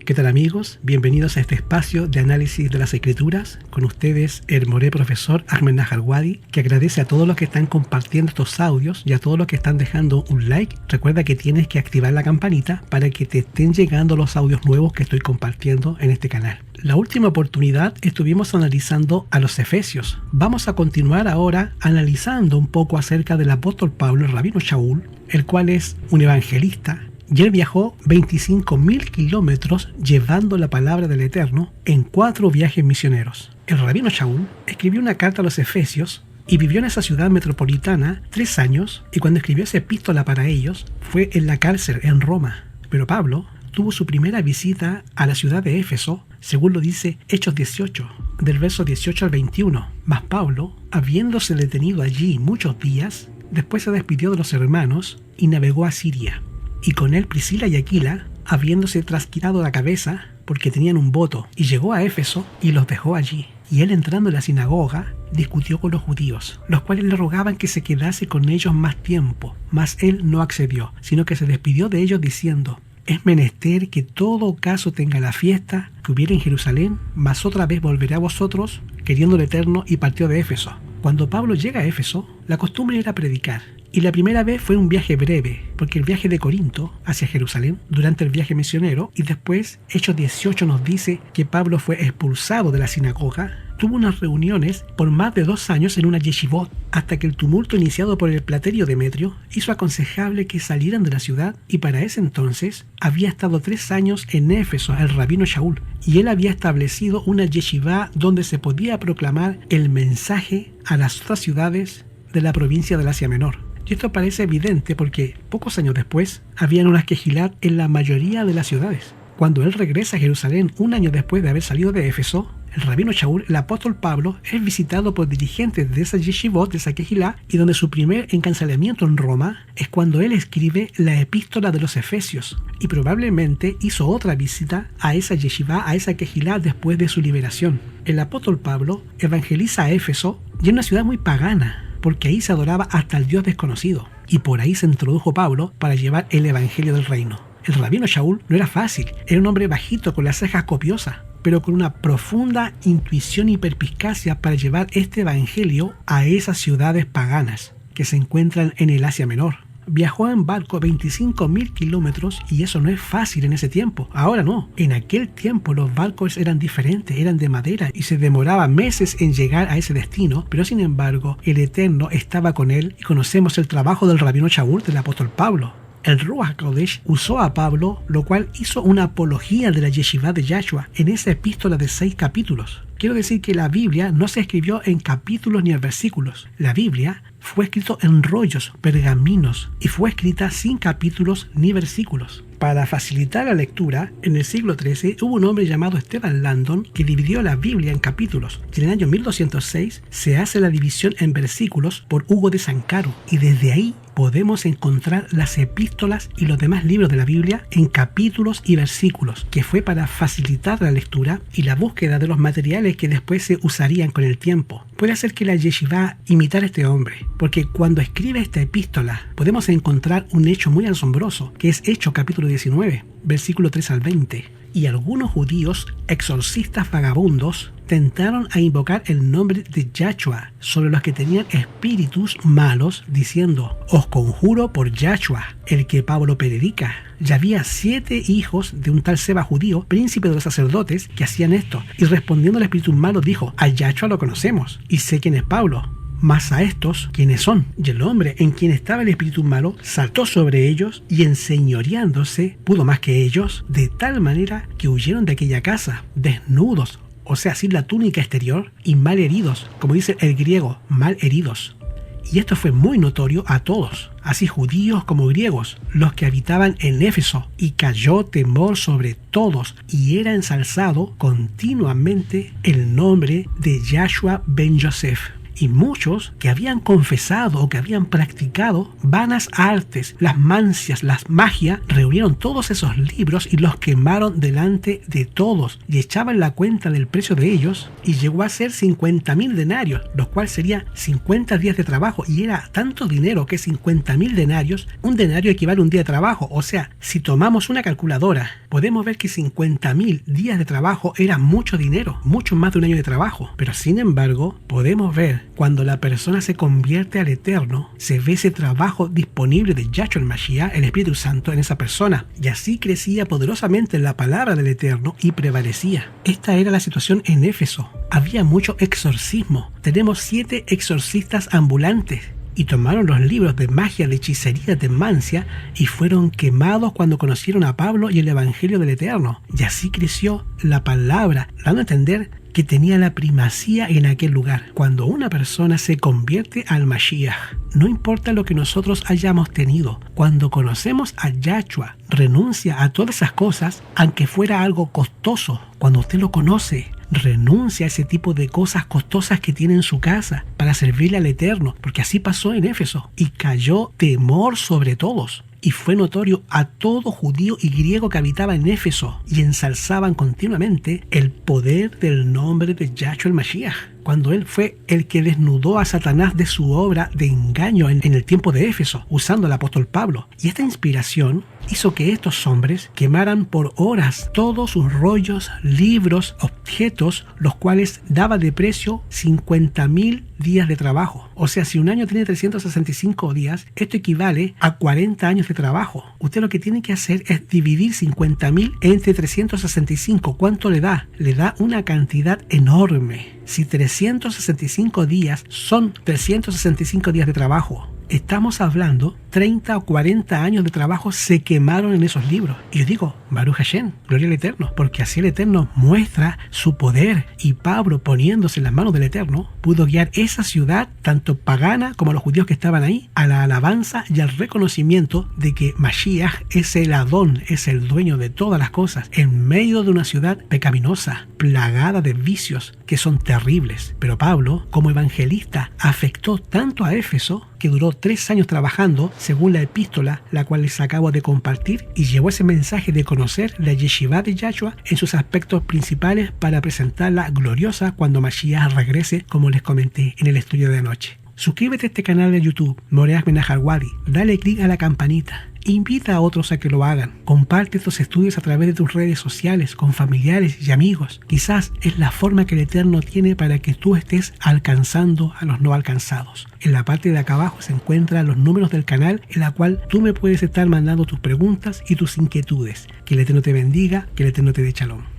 ¿Qué tal amigos? Bienvenidos a este espacio de análisis de las escrituras. Con ustedes el moré profesor Ahmed Najarwadi, que agradece a todos los que están compartiendo estos audios y a todos los que están dejando un like. Recuerda que tienes que activar la campanita para que te estén llegando los audios nuevos que estoy compartiendo en este canal. La última oportunidad estuvimos analizando a los Efesios. Vamos a continuar ahora analizando un poco acerca del apóstol Pablo, el rabino Shaul, el cual es un evangelista. Y él viajó 25.000 kilómetros llevando la palabra del Eterno en 4 viajes misioneros. El rabino Shaul escribió una carta a los Efesios y vivió en esa ciudad metropolitana 3 años, y cuando escribió esa epístola para ellos fue en la cárcel en Roma. Pero Pablo tuvo su primera visita a la ciudad de Éfeso, según lo dice Hechos 18, del verso 18 al 21. Mas Pablo, habiéndose detenido allí muchos días, después se despidió de los hermanos y navegó a Siria. Y con él Priscila y Aquila, habiéndose trasquilado la cabeza, porque tenían un voto, y llegó a Éfeso y los dejó allí. Y él, entrando en la sinagoga, discutió con los judíos, los cuales le rogaban que se quedase con ellos más tiempo. Mas él no accedió, sino que se despidió de ellos diciendo: es menester que todo caso tenga la fiesta que hubiera en Jerusalén, mas otra vez volveré a vosotros, queriendo el Eterno, y partió de Éfeso. Cuando Pablo llega a Éfeso, la costumbre era predicar. Y la primera vez fue un viaje breve, porque el viaje de Corinto hacia Jerusalén, durante el viaje misionero, y después Hechos 18 nos dice que Pablo fue expulsado de la sinagoga. Tuvo unas reuniones por más de 2 años en una yeshivot, hasta que el tumulto iniciado por el platerio Demetrio hizo aconsejable que salieran de la ciudad, y para ese entonces había estado 3 años en Éfeso el rabino Shaul, y él había establecido una yeshivá donde se podía proclamar el mensaje a las otras ciudades de la provincia del Asia Menor. Y esto parece evidente porque pocos años después habían unas quejilat en la mayoría de las ciudades. Cuando él regresa a Jerusalén 1 año después de haber salido de Éfeso, el rabino Shaul, el apóstol Pablo, es visitado por dirigentes de esa yeshivot, de esa quejilá, y donde su primer encarcelamiento en Roma es cuando él escribe la epístola de los Efesios, y probablemente hizo otra visita a esa yeshivá, a esa quejilá, después de su liberación. El apóstol Pablo evangeliza a Éfeso, y es una ciudad muy pagana, porque ahí se adoraba hasta el Dios desconocido, y por ahí se introdujo Pablo para llevar el evangelio del reino. El rabino Shaul no era fácil, era un hombre bajito con las cejas copiosas, pero con una profunda intuición y perspicacia para llevar este evangelio a esas ciudades paganas que se encuentran en el Asia Menor. Viajó en barco 25.000 kilómetros, y eso no es fácil en ese tiempo. Ahora no. En aquel tiempo los barcos eran diferentes, eran de madera, y se demoraba meses en llegar a ese destino, pero sin embargo el Eterno estaba con él, y conocemos el trabajo del rabino Shaul, del apóstol Pablo. El Ruach HaKodesh usó a Pablo, lo cual hizo una apología de la yeshivá de Yahshua en esa epístola de 6 capítulos. Quiero decir que la Biblia no se escribió en capítulos ni en versículos. La Biblia fue escrito en rollos, pergaminos, y fue escrita sin capítulos ni versículos. Para facilitar la lectura, en el siglo XIII hubo un hombre llamado Esteban Landon que dividió la Biblia en capítulos. Y en el año 1206 se hace la división en versículos por Hugo de Sancaro, y desde ahí podemos encontrar las epístolas y los demás libros de la Biblia en capítulos y versículos, que fue para facilitar la lectura y la búsqueda de los materiales que después se usarían con el tiempo. Puede hacer que la yeshivá imitar a este hombre, porque cuando escribe esta epístola podemos encontrar un hecho muy asombroso, que es Hechos capítulo 19, versículo 3 al 20. Y algunos judíos, exorcistas vagabundos, tentaron a invocar el nombre de Yahshua sobre los que tenían espíritus malos, diciendo: os conjuro por Yahshua, el que Pablo predica. Y había 7 hijos de un tal Seba judío, príncipe de los sacerdotes, que hacían esto. Y respondiendo al espíritu malo dijo: a Yahshua lo conocemos, y sé quién es Pablo, mas a estos, ¿quiénes son? Y el hombre en quien estaba el espíritu malo saltó sobre ellos, y enseñoreándose pudo más que ellos, de tal manera que huyeron de aquella casa, desnudos, o sea, sin la túnica exterior, y mal heridos, como dice el griego, mal heridos. Y esto fue muy notorio a todos, así judíos como griegos, los que habitaban en Éfeso, y cayó temor sobre todos, y era ensalzado continuamente el nombre de Yahshua ben Yosef. y muchos que habían confesado o que habían practicado vanas artes, las mancias, las magias, reunieron todos esos libros y los quemaron delante de todos y echaban la cuenta del precio de ellos y llegó a ser 50.000 denarios, lo cual sería 50 días de trabajo, y era tanto dinero que 50.000 denarios, un denario equivale a un día de trabajo. O sea, si tomamos una calculadora, podemos ver que 50.000 días de trabajo era mucho dinero, mucho más de un año de trabajo. Pero sin embargo, podemos ver cuando la persona se convierte al Eterno, se ve ese trabajo disponible de Yahshua el Mashiach, el Espíritu Santo, en esa persona, y así crecía poderosamente la palabra del Eterno y prevalecía. Esta era la situación en Éfeso. Había mucho exorcismo. Tenemos 7 exorcistas ambulantes. Y tomaron los libros de magia, de hechicería, de mancia, y fueron quemados cuando conocieron a Pablo y el Evangelio del Eterno. Y así creció la palabra, dando a entender que tenía la primacía en aquel lugar. Cuando una persona se convierte al Mashiach, no importa lo que nosotros hayamos tenido, cuando conocemos a Yahshua, renuncia a todas esas cosas, aunque fuera algo costoso. Cuando usted lo conoce, renuncia a ese tipo de cosas costosas que tiene en su casa para servirle al Eterno, porque así pasó en Éfeso, y cayó temor sobre todos. Y fue notorio a todo judío y griego que habitaba en Éfeso, y ensalzaban continuamente el poder del nombre de Yahshua el Mashiach, cuando él fue el que desnudó a Satanás de su obra de engaño en el tiempo de Éfeso, usando al apóstol Pablo. Y esta inspiración hizo que estos hombres quemaran por horas todos sus rollos, libros, objetos, los cuales daba de precio 50.000 días de trabajo. O sea, si un año tiene 365 días, esto equivale a 40 años de trabajo. Usted lo que tiene que hacer es dividir 50.000 entre 365. ¿Cuánto le da? Le da una cantidad enorme. Si 365 días son 365 días de trabajo, estamos hablando 30 o 40 años de trabajo se quemaron en esos libros. Y yo digo, Baruch Hashem, gloria al Eterno, porque así el Eterno muestra su poder, y Pablo, poniéndose en las manos del Eterno, pudo guiar esa ciudad, tanto pagana como a los judíos que estaban ahí, a la alabanza y al reconocimiento de que Mashiach es el Adón, es el dueño de todas las cosas, en medio de una ciudad pecaminosa, plagada de vicios que son terribles. Pero Pablo, como evangelista, afectó tanto a Éfeso que duró 3 años trabajando, según la epístola, la cual les acabo de compartir, y llevó ese mensaje de conocer la Yeshivá de Yahshua en sus aspectos principales para presentarla gloriosa cuando Mashiach regrese, como les comenté en el estudio de anoche. Suscríbete a este canal de YouTube, Moreh Ahmed Wadi, dale clic a la campanita. Invita a otros a que lo hagan. Comparte estos estudios a través de tus redes sociales, con familiares y amigos. Quizás es la forma que el Eterno tiene para que tú estés alcanzando a los no alcanzados. En la parte de acá abajo se encuentran los números del canal, en la cual tú me puedes estar mandando tus preguntas y tus inquietudes. Que el Eterno te bendiga, que el Eterno te dé shalom.